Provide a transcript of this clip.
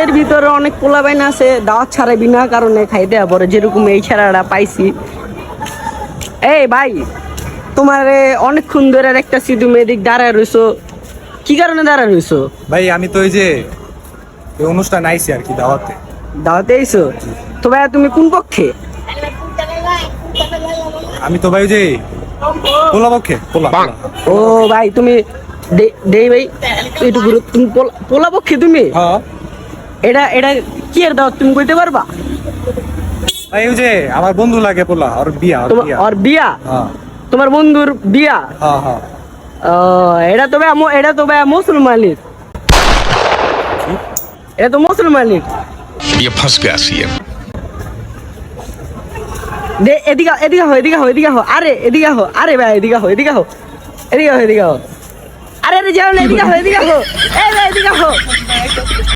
আমাদের ভিতরে অনেক পোলাবাইন আছে দাওয়াত ছাড়াই বিনা কারণে খাইতে পরে, যেরকম এই ছেড়াটা পাইছি। এই ভাই, তোমার অনেকক্ষণ ধরে একটা সিধু মেয়েদিক দাঁড়ায় রইছো, কি কারণে দাঁড়ায় রইছো? ভাই আমি তো ওই যে এই অনুষ্ঠান আইছি আর কি দাওয়াতে। দাওয়াতে আইছো? তো ভাই তুমি কোন পক্ষে? আমি তো ভাই ওই যে পোলা পক্ষে পোলা পোলা। ও ভাই তুমি দেই ভাই একটু ঘুরো, তুমি পোলা পক্ষে তুমি? হ্যাঁ এটা এটা কি এর দাওয়াত তুমি কইতে পারবা? ভাই ওই যে আমার বন্ধু লাগে পোলা, ওর বিয়া ওর তোমার বিয়া। ওর বিয়া? হ্যাঁ তোমার বন্ধুর বিয়া? হ্যাঁ হ্যাঁ। ও, এটা তো ভাই মুসলমানের, এটা তো মুসলমানের। ये फंस गया सीएम। এদিকে এদিকে হো, এদিকে হো, এদিকে হো, আরে এদিকে হো, আরে ভাই এদিকে হো, এদিকে হো, এদিকে হো, এদিকে হো, আরে আরে যাও না, এদিকে হো, এদিকে হো, এই ভাই এদিকে হো।